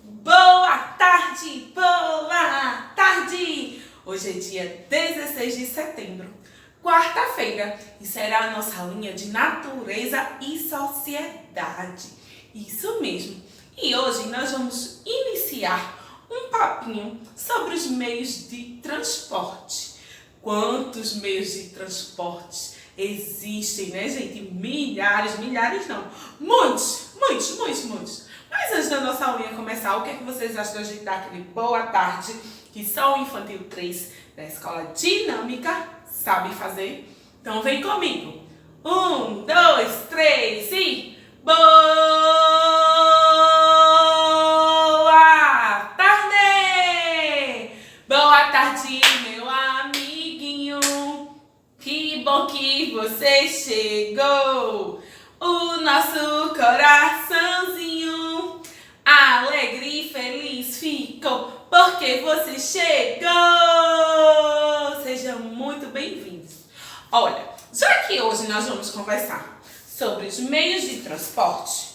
Boa tarde, boa tarde! Hoje é dia 16 de setembro, quarta-feira, e será a nossa aulinha de natureza e sociedade. Isso mesmo! E hoje nós vamos iniciar um papinho sobre os meios de transporte. Quantos meios de transporte existem, né, gente? Milhares não, muitos. Mas antes da nossa aulinha começar, o que é que vocês acham da gente dar aquele boa tarde, que só o Infantil 3 da Escola Dinâmica sabe fazer? Então vem comigo. 1, 2, 3 e... Boa tarde! Boa tarde, meu amiguinho. Que bom que você chegou. O nosso coraçãozinho alegre e feliz ficou porque você chegou. Sejam muito bem-vindos. Olha, já que hoje nós vamos conversar sobre os meios de transporte,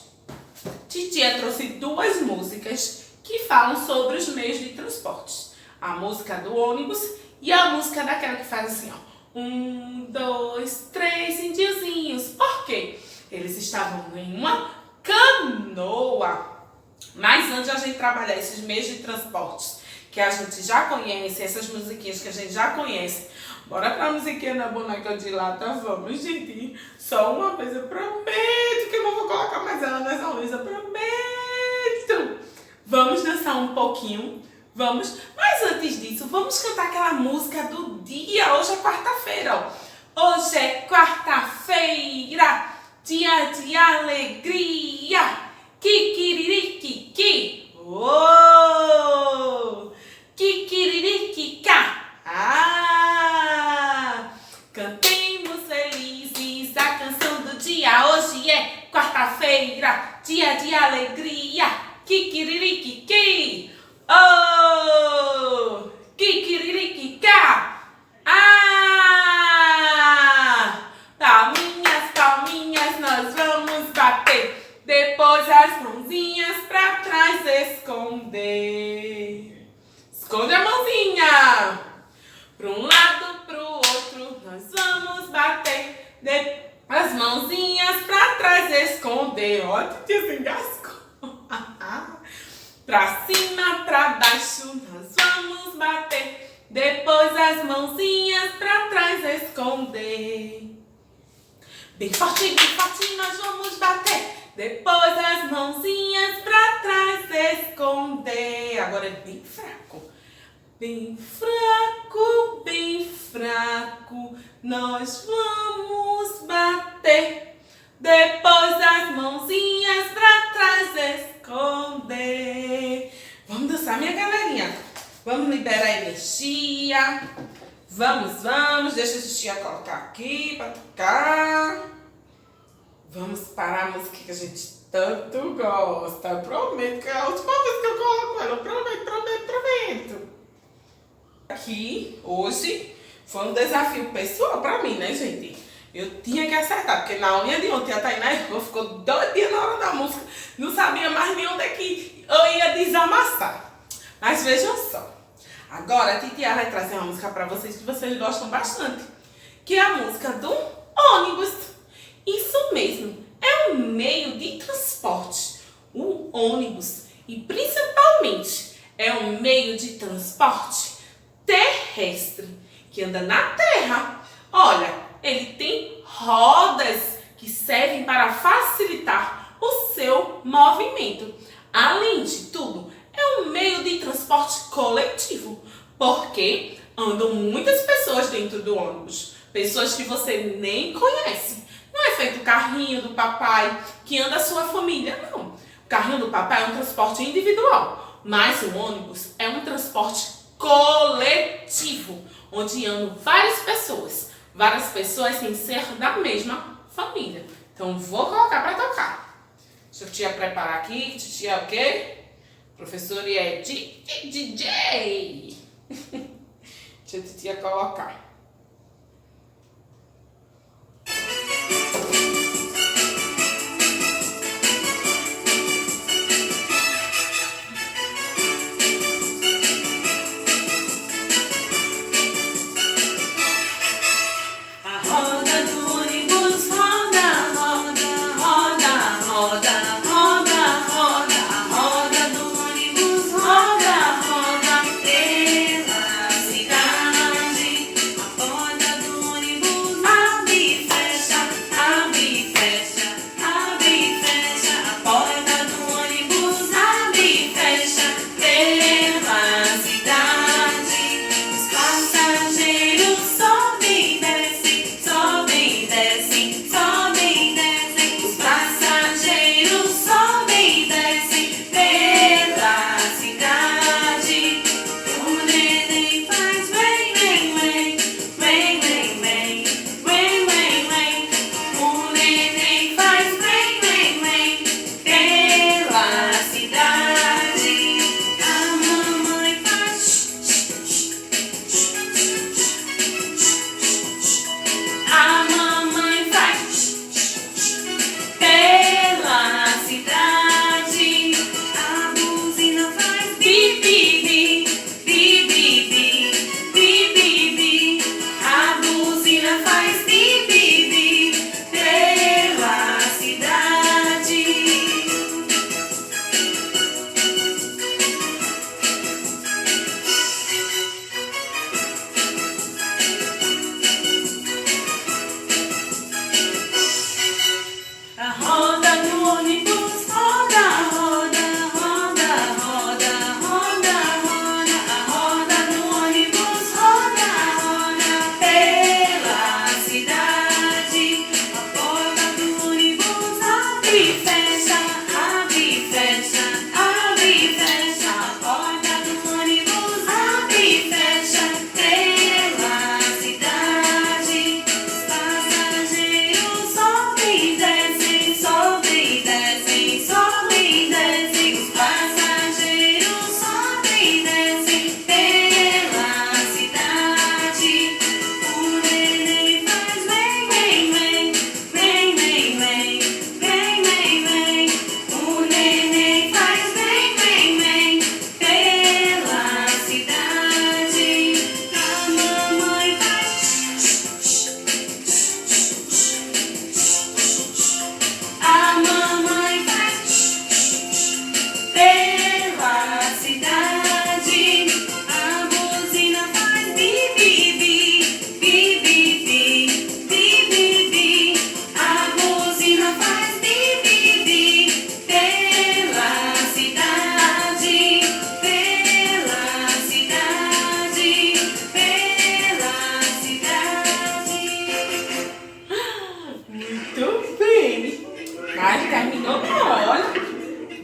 Titia trouxe duas músicas que falam sobre os meios de transporte. A música do ônibus e a música daquela que faz assim, ó. 1, 2, 3 indiozinhos. Por quê? Eles estavam em uma canoa. Mas antes de a gente trabalhar esses meios de transporte que a gente já conhece, essas musiquinhas que a gente já conhece, bora pra musiquinha da boneca de lata, vamos, gente. Só uma vez, eu prometo que eu não vou colocar mais ela nessa luz, eu prometo. Vamos dançar um pouquinho, vamos. Mas antes disso, vamos cantar aquela música do dia. Hoje é quarta-feira, ó. Hoje é quarta-feira, dia de alegria. Kikiririquiqui. Oh! Kikiririquica. Ah! Cantemos felizes a canção do dia. Hoje é quarta-feira, dia de alegria. Kikiririquiqui. Oh! Kikiririquica. Ah! Palminhas, nós vamos bater. Depois as mãozinhas pra trás esconder. Esconde a mãozinha. Pra um lado, pro outro, nós vamos bater. As mãozinhas pra trás esconder. Ó, titia se engascou. Pra cima, pra baixo, nós vamos bater. Depois as mãozinhas pra trás esconder. Bem forte, nós vamos bater. Depois as mãozinhas pra trás esconder. Agora é bem fraco. Bem fraco, nós vamos bater. Depois as mãozinhas pra trás esconder. Vamos dançar, minha galerinha. Vamos liberar energia. Vamos. Deixa a titia colocar aqui pra tocar. Vamos parar a música que a gente tanto gosta. Eu prometo que é a última vez que eu coloco ela. Eu prometo. Aqui, hoje, foi um desafio pessoal pra mim, né, gente? Eu tinha que acertar, porque na unha de ontem a Tainá ficou doidinha na hora da música. Não sabia mais nem onde é que eu ia desamassar. Mas vejam só. Agora a titia vai trazer uma música pra vocês que vocês gostam bastante. Que é a música do ônibus. Isso mesmo, é um meio de transporte, o ônibus, e principalmente é um meio de transporte terrestre, que anda na terra. Olha, ele tem rodas que servem para facilitar o seu movimento. Além de tudo, é um meio de transporte coletivo, porque andam muitas pessoas dentro do ônibus, pessoas que você nem conhece. Não é feito o carrinho do papai que anda a sua família, não. O carrinho do papai é um transporte individual, mas o ônibus é um transporte coletivo, onde andam várias pessoas sem ser da mesma família. Então vou colocar para tocar. Deixa a tia preparar aqui, titia é o quê? Professor é DJ. Deixa a titia colocar.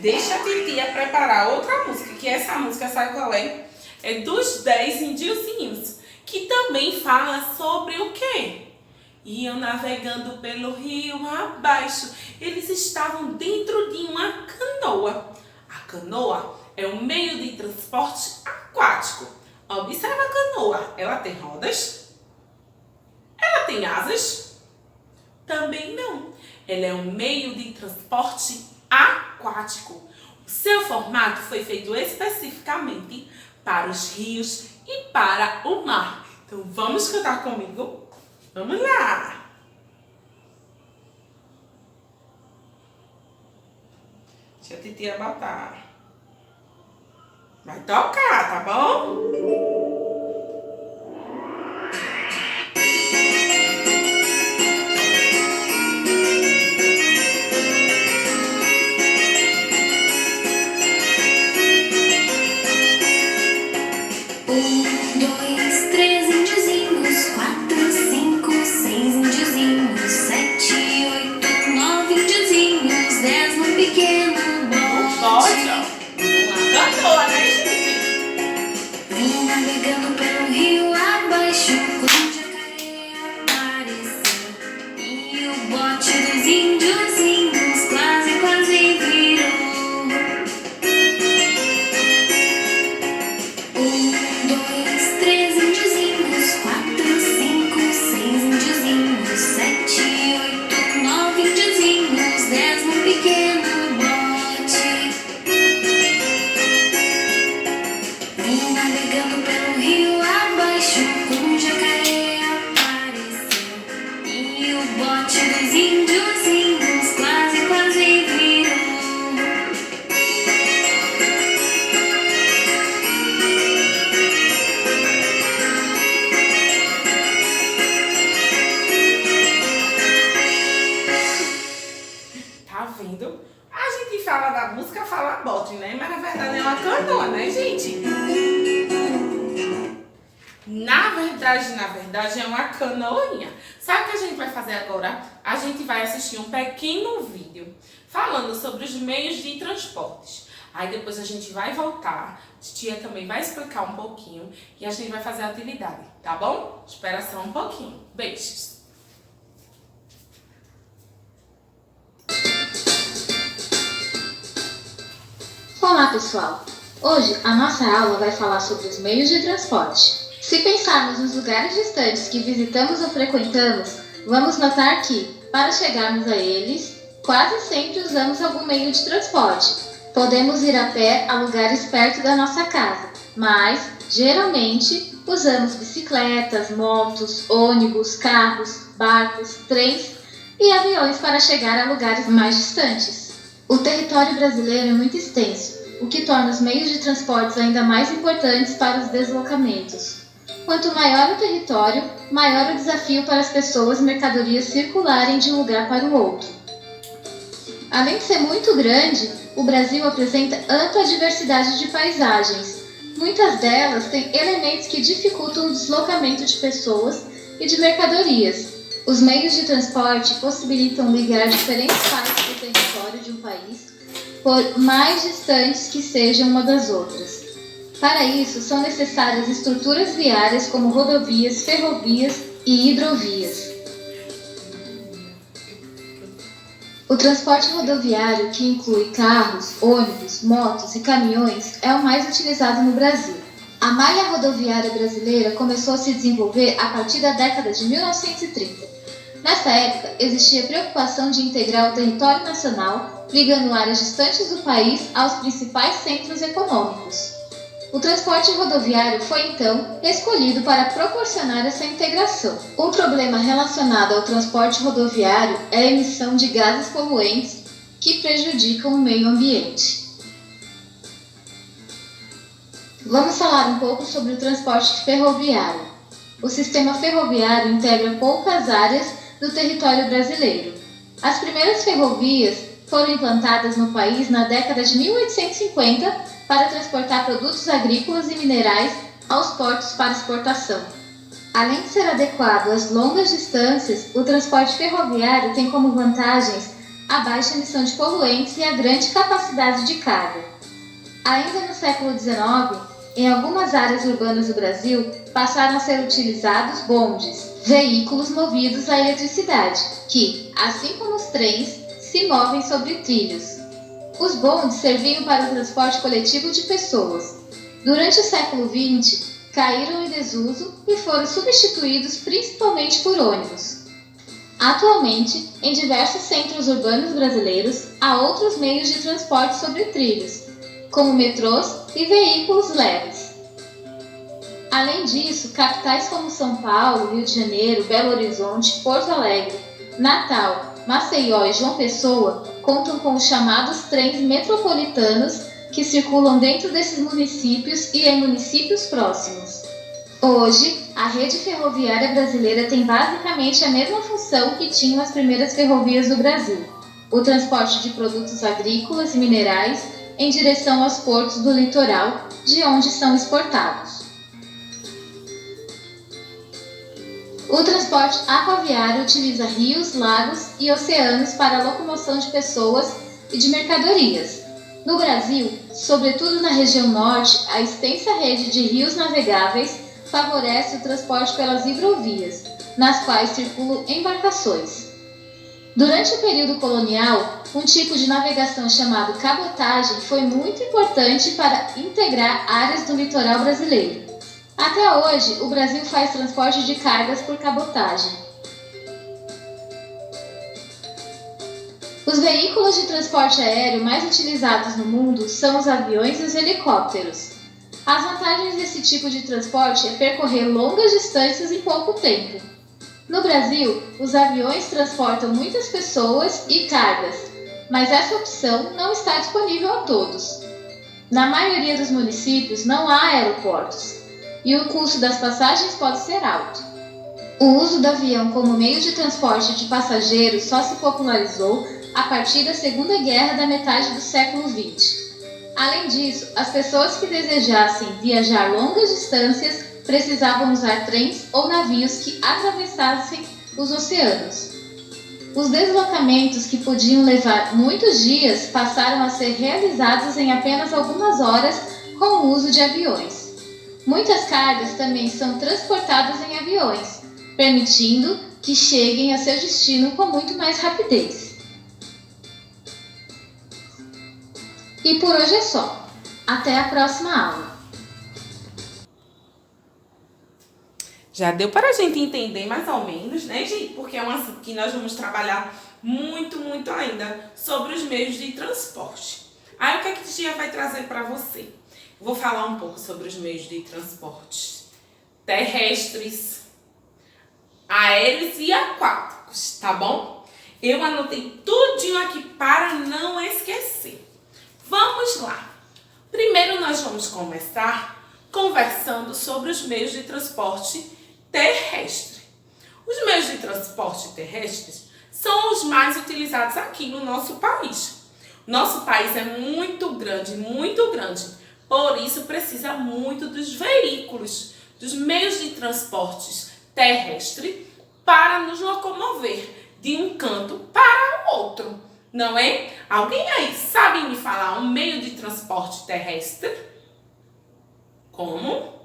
deixa a titia preparar outra música, que essa música, sabe qual é? É dos 10 Indiozinhos, que também fala sobre o quê? Iam navegando pelo rio abaixo. Eles estavam dentro de uma canoa. A canoa é um meio de transporte aquático. Observa a canoa. Ela tem rodas? Ela tem asas? Também não. Ela é um meio de transporte aquático. O seu formato foi feito especificamente para os rios e para o mar. Então vamos cantar comigo? Vamos lá! Deixa a titia botar. Vai tocar, tá bom? A gente fala da música, fala bote, né? Mas na verdade é uma canoa, né, gente? Na verdade é uma canoinha. Sabe o que a gente vai fazer agora? A gente vai assistir um pequeno vídeo falando sobre os meios de transportes. Aí depois a gente vai voltar, a tia também vai explicar um pouquinho e a gente vai fazer a atividade, tá bom? Espera só um pouquinho. Beijos! Olá pessoal! Hoje a nossa aula vai falar sobre os meios de transporte. Se pensarmos nos lugares distantes que visitamos ou frequentamos, vamos notar que, para chegarmos a eles, quase sempre usamos algum meio de transporte. Podemos ir a pé a lugares perto da nossa casa, mas, geralmente, usamos bicicletas, motos, ônibus, carros, barcos, trens e aviões para chegar a lugares mais distantes. O território brasileiro é muito extenso, o que torna os meios de transportes ainda mais importantes para os deslocamentos. Quanto maior o território, maior o desafio para as pessoas e mercadorias circularem de um lugar para o outro. Além de ser muito grande, o Brasil apresenta ampla diversidade de paisagens. Muitas delas têm elementos que dificultam o deslocamento de pessoas e de mercadorias. Os meios de transporte possibilitam ligar diferentes partes do território de um país, por mais distantes que sejam uma das outras. Para isso, são necessárias estruturas viárias como rodovias, ferrovias e hidrovias. O transporte rodoviário, que inclui carros, ônibus, motos e caminhões, é o mais utilizado no Brasil. A malha rodoviária brasileira começou a se desenvolver a partir da década de 1930. Nessa época, existia preocupação de integrar o território nacional, ligando áreas distantes do país aos principais centros econômicos. O transporte rodoviário foi, então, escolhido para proporcionar essa integração. Um problema relacionado ao transporte rodoviário é a emissão de gases poluentes que prejudicam o meio ambiente. Vamos falar um pouco sobre o transporte ferroviário. O sistema ferroviário integra poucas áreas do território brasileiro. As primeiras ferrovias foram implantadas no país na década de 1850 para transportar produtos agrícolas e minerais aos portos para exportação. Além de ser adequado às longas distâncias, o transporte ferroviário tem como vantagens a baixa emissão de poluentes e a grande capacidade de carga. Ainda no século XIX, em algumas áreas urbanas do Brasil, passaram a ser utilizados bondes, veículos movidos à eletricidade, que, assim como os trens, se movem sobre trilhos. Os bondes serviam para o transporte coletivo de pessoas. Durante o século XX, caíram em desuso e foram substituídos principalmente por ônibus. Atualmente, em diversos centros urbanos brasileiros, há outros meios de transporte sobre trilhos, como metrôs e veículos leves. Além disso, capitais como São Paulo, Rio de Janeiro, Belo Horizonte, Porto Alegre, Natal, Maceió e João Pessoa contam com os chamados trens metropolitanos que circulam dentro desses municípios e em municípios próximos. Hoje, a rede ferroviária brasileira tem basicamente a mesma função que tinham as primeiras ferrovias do Brasil: o transporte de produtos agrícolas e minerais em direção aos portos do litoral, de onde são exportados. O transporte aquaviário utiliza rios, lagos e oceanos para a locomoção de pessoas e de mercadorias. No Brasil, sobretudo na região norte, a extensa rede de rios navegáveis favorece o transporte pelas hidrovias, nas quais circulam embarcações. Durante o período colonial, um tipo de navegação chamado cabotagem foi muito importante para integrar áreas do litoral brasileiro. Até hoje, o Brasil faz transporte de cargas por cabotagem. Os veículos de transporte aéreo mais utilizados no mundo são os aviões e os helicópteros. As vantagens desse tipo de transporte é percorrer longas distâncias em pouco tempo. No Brasil, os aviões transportam muitas pessoas e cargas, mas essa opção não está disponível a todos. Na maioria dos municípios não há aeroportos, e o custo das passagens pode ser alto. O uso do avião como meio de transporte de passageiros só se popularizou a partir da Segunda Guerra da metade do século XX. Além disso, as pessoas que desejassem viajar longas distâncias precisavam usar trens ou navios que atravessassem os oceanos. Os deslocamentos que podiam levar muitos dias passaram a ser realizados em apenas algumas horas com o uso de aviões. Muitas cargas também são transportadas em aviões, permitindo que cheguem a seu destino com muito mais rapidez. E por hoje é só. Até a próxima aula. Já deu para a gente entender mais ou menos, né, gente? Porque é um assunto que nós vamos trabalhar muito ainda sobre os meios de transporte. Aí o que é que a Gia vai trazer para você? Vou falar um pouco sobre os meios de transporte terrestres, aéreos e aquáticos, tá bom? Eu anotei tudinho aqui para não esquecer. Vamos lá! Primeiro nós vamos começar conversando sobre os meios de transporte terrestre. Os meios de transporte terrestres são os mais utilizados aqui no nosso país. Nosso país é muito grande, por isso precisa muito dos veículos, dos meios de transporte terrestre para nos locomover de um canto para o outro. Não é? Alguém aí sabe me falar um meio de transporte terrestre? Como?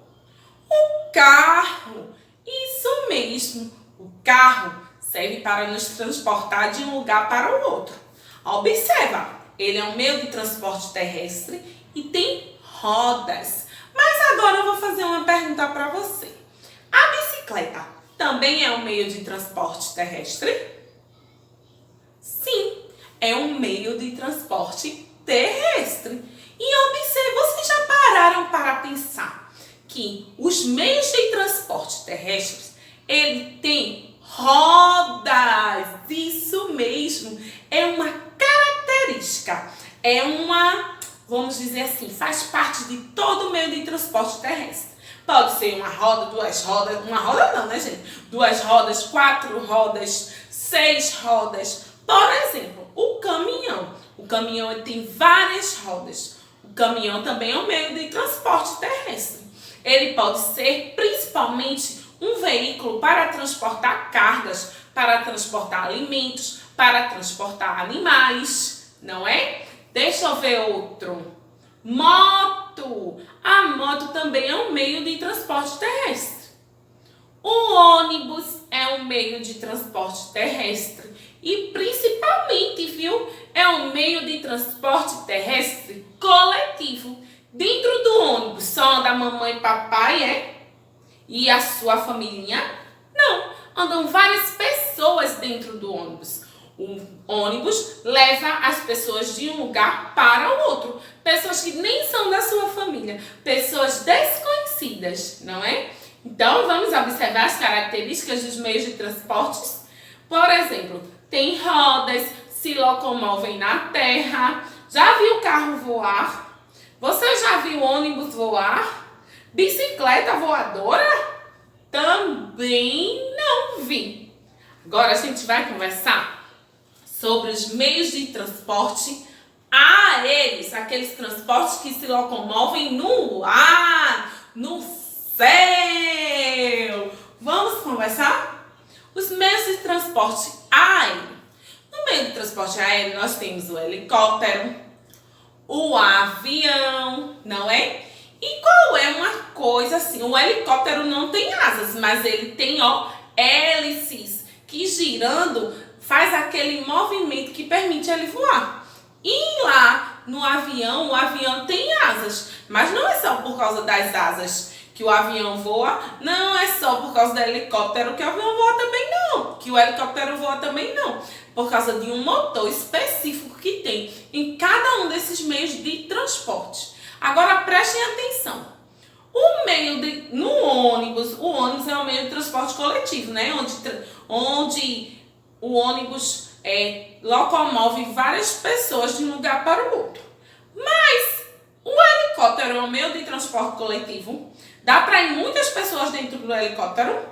O carro. Isso mesmo. O carro serve para nos transportar de um lugar para o outro. Observa, ele é um meio de transporte terrestre e tem rodas. Mas agora eu vou fazer uma pergunta para você. A bicicleta também é um meio de transporte terrestre? Sim. É um meio de transporte terrestre. E observe, vocês já pararam para pensar que os meios de transporte terrestres, ele tem rodas. Isso mesmo, é uma característica. É uma, vamos dizer assim, faz parte de todo meio de transporte terrestre. Pode ser uma roda, duas rodas, uma roda não, né, gente? 2 rodas, 4 rodas, 6 rodas. Por exemplo, o caminhão. O caminhão ele tem várias rodas. O caminhão também é um meio de transporte terrestre. Ele pode ser principalmente um veículo para transportar cargas, para transportar alimentos, para transportar animais, não é? Deixa eu ver outro. Moto. A moto também é um meio de transporte terrestre. O ônibus é um meio de transporte terrestre e principalmente, viu, é um meio de transporte terrestre coletivo. Dentro do ônibus só anda mamãe e papai, e a sua família? Não, andam várias pessoas dentro do ônibus. O ônibus leva as pessoas de um lugar para o outro. Pessoas que nem são da sua família, pessoas desconhecidas, não é? Então, vamos observar as características dos meios de transportes. Por exemplo, tem rodas, se locomovem na terra. Já viu o carro voar? Você já viu o ônibus voar? Bicicleta voadora? Também não vi. Agora a gente vai conversar sobre os meios de transporte aéreos, aqueles transportes que se locomovem no ar, no céu. Vamos conversar? Os meios de transporte aéreo. No meio de transporte aéreo nós temos o helicóptero, o avião, não é? E qual é uma coisa assim? O helicóptero não tem asas, mas ele tem, hélices que girando faz aquele movimento que permite ele voar. E lá no avião, o avião tem asas, mas não é só por causa das asas que o avião voa, não é só por causa do helicóptero que o avião voa também não, que o helicóptero voa também não, por causa de um motor específico que tem em cada um desses meios de transporte. Agora prestem atenção, no ônibus, o ônibus é um meio de transporte coletivo, né? Onde o ônibus locomove várias pessoas de um lugar para o outro. Mas o helicóptero é um meio de transporte coletivo. Dá para ir muitas pessoas dentro do helicóptero?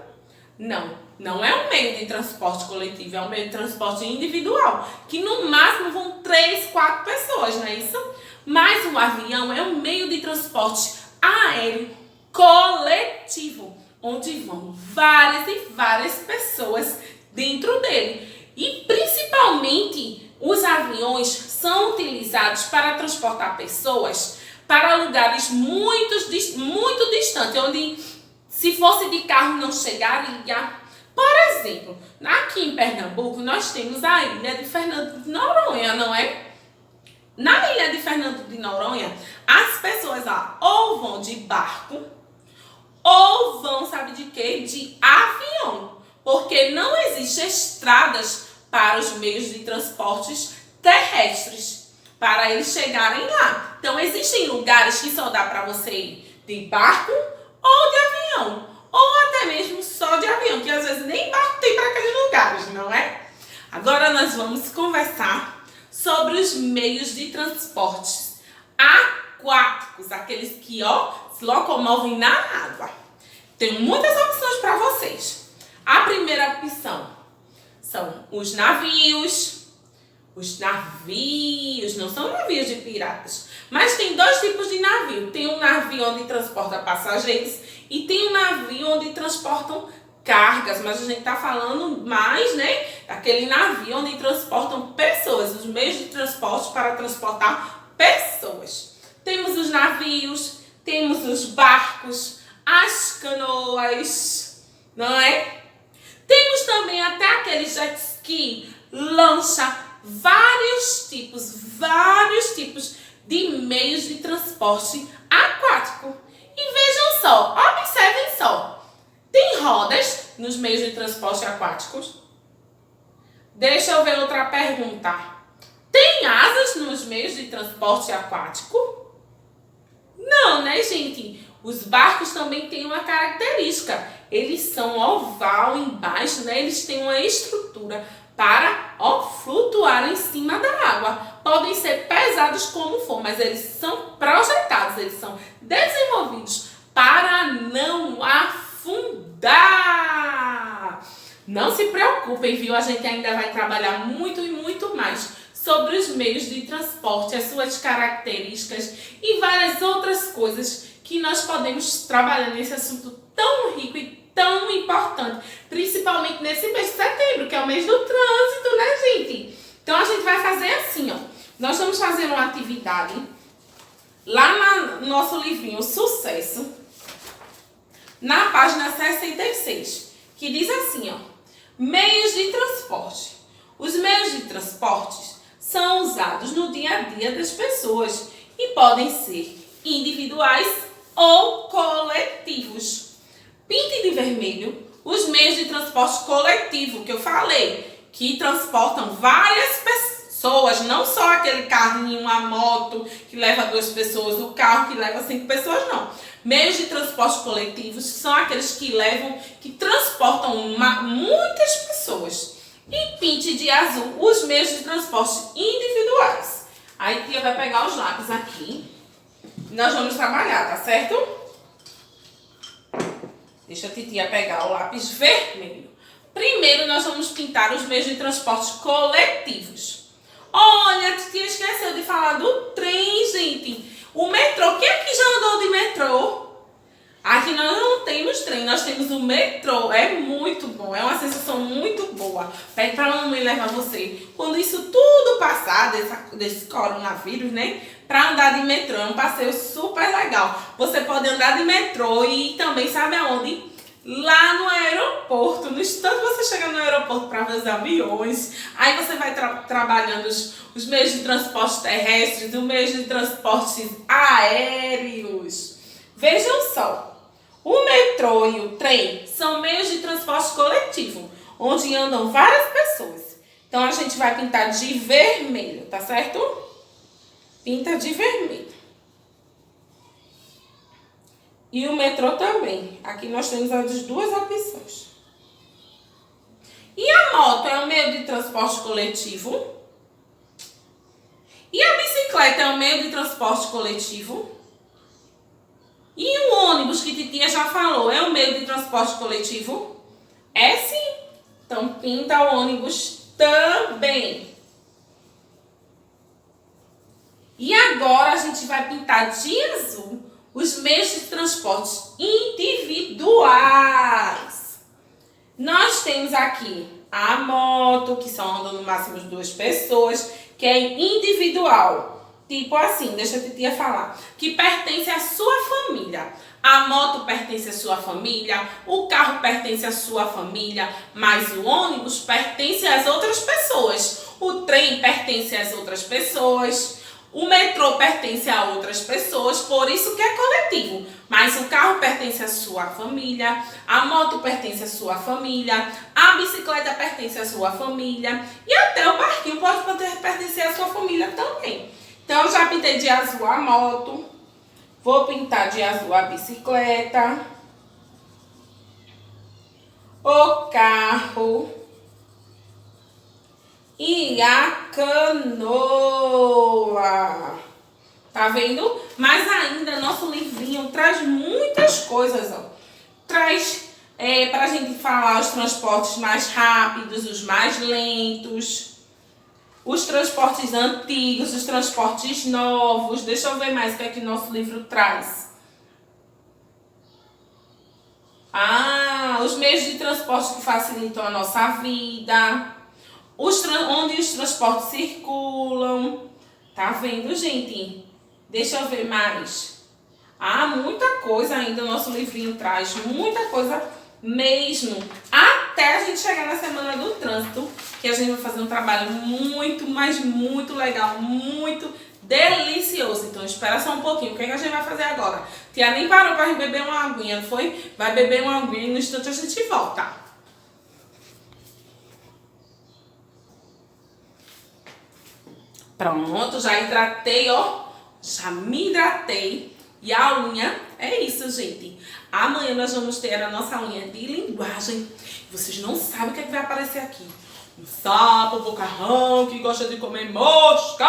Não, não é um meio de transporte coletivo, é um meio de transporte individual, que no máximo vão 3, 4 pessoas, não é isso? Mas o avião é um meio de transporte aéreo coletivo, onde vão várias e várias pessoas dentro dele. E principalmente os aviões são utilizados para transportar pessoas para lugares muito distantes, onde se fosse de carro não chegaria. Por exemplo, aqui em Pernambuco nós temos a ilha de Fernando de Noronha, não é? Na ilha de Fernando de Noronha, as pessoas lá ou vão de barco ou vão, sabe de quê? De avião. Porque não existem estradas para os meios de transportes terrestres, para eles chegarem lá. Então, existem lugares que só dá para você ir de barco ou de avião, ou até mesmo só de avião, que às vezes nem barco tem para aqueles lugares, não é? Agora nós vamos conversar sobre os meios de transportes aquáticos, aqueles que se locomovem na água. Tenho muitas opções para vocês. A primeira opção são os navios. Os navios não são navios de piratas, mas tem dois tipos de navio. Tem um navio onde transporta passageiros e tem um navio onde transportam cargas, mas a gente está falando mais, né, daquele navio onde transportam pessoas, os meios de transporte para transportar pessoas. Temos os navios, temos os barcos, as canoas, não é? Temos também até aqueles jet ski, lancha, vários tipos de meios de transporte aquático. E vejam só, observem só, tem rodas nos meios de transporte aquáticos? Deixa eu ver outra pergunta. Tem asas nos meios de transporte aquático? Não, né, gente? Os barcos também têm uma característica. Eles são oval embaixo, né? Eles têm uma estrutura para flutuar em cima da água. Podem ser pesados como for, mas eles são projetados, eles são desenvolvidos para não afundar. Não se preocupem, viu? A gente ainda vai trabalhar muito e muito mais sobre os meios de transporte, as suas características e várias outras coisas que nós podemos trabalhar nesse assunto tão rico e tão importante, principalmente nesse mês de setembro, que é o mês do trânsito, né, gente? Então a gente vai fazer assim, ó. Nós vamos fazer uma atividade lá no nosso livrinho Sucesso, na página 66, que diz assim, ó: meios de transporte. Os meios de transporte são usados no dia a dia das pessoas e podem ser individuais ou coletivos. Pinte de vermelho os meios de transporte coletivo que eu falei, que transportam várias pessoas, não só aquele carrinho, a moto que leva 2 pessoas, o carro que leva 5 pessoas, não. Meios de transporte coletivos são aqueles que transportam muitas pessoas. E pinte de azul os meios de transporte individuais. Aí a tia vai pegar os lápis aqui e nós vamos trabalhar, tá certo? Deixa a titia pegar o lápis vermelho. Primeiro nós vamos pintar os meios de transporte coletivos. Olha, a titia esqueceu de falar do trem, gente. O metrô. Quem aqui já andou de metrô? Aqui nós não temos trem, nós temos o metrô. É muito bom, é uma sensação muito boa. Pede pra mamãe levar você. Quando isso tudo passar, desse coronavírus, né? Pra andar de metrô, é um passeio super legal. Você pode andar de metrô e também, sabe aonde? Lá no aeroporto. No instante você chega no aeroporto para ver os aviões, aí você vai trabalhando os meios de transporte terrestres, os meios de transporte aéreos. Vejam só, o metrô e o trem são meios de transporte coletivo, onde andam várias pessoas. Então a gente vai pintar de vermelho, tá certo? Pinta de vermelho. E o metrô também. Aqui nós temos as 2 opções. E a moto é um meio de transporte coletivo? E a bicicleta é um meio de transporte coletivo? E o ônibus, que titia já falou, é um meio de transporte coletivo? É sim. Então pinta o ônibus também. E agora a gente vai pintar de azul os meios de transporte individuais. Nós temos aqui a moto, que só andam no máximo 2 pessoas, que é individual. Tipo assim, deixa a titia falar, que pertence à sua família. A moto pertence à sua família, o carro pertence à sua família, mas o ônibus pertence às outras pessoas. O trem pertence às outras pessoas. O metrô pertence a outras pessoas, por isso que é coletivo. Mas o carro pertence à sua família, a moto pertence à sua família, a bicicleta pertence à sua família e até o barquinho pode pertencer à sua família também. Então, eu já pintei de azul a moto, vou pintar de azul a bicicleta, o carro e a canoa. Tá vendo? Mas ainda nosso livrinho traz muitas coisas, ó. Traz pra gente falar os transportes mais rápidos, os mais lentos, os transportes antigos, os transportes novos. Deixa eu ver mais o que é que nosso livro traz. Os meios de transporte que facilitam a nossa vida. Onde os transportes circulam. Tá vendo, gente? Deixa eu ver mais. Muita coisa ainda o nosso livrinho traz. Muita coisa mesmo. Até a gente chegar na semana do trânsito, que a gente vai fazer um trabalho muito, mas muito legal, muito delicioso. Então espera só um pouquinho. O que é que a gente vai fazer agora? Tia nem parou para beber uma aguinha, não foi? Vai beber uma aguinha e no instante a gente volta. Pronto, já hidratei, ó. Já me hidratei. E a unha é isso, gente. Amanhã nós vamos ter a nossa unha de linguagem. Vocês não sabem o que é que vai aparecer aqui. Um sapo bocarrão que gosta de comer moscas.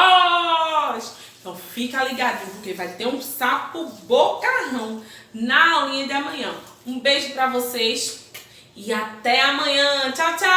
Então fica ligadinho, porque vai ter um sapo bocarrão na unha de amanhã. Um beijo pra vocês e até amanhã. Tchau, tchau!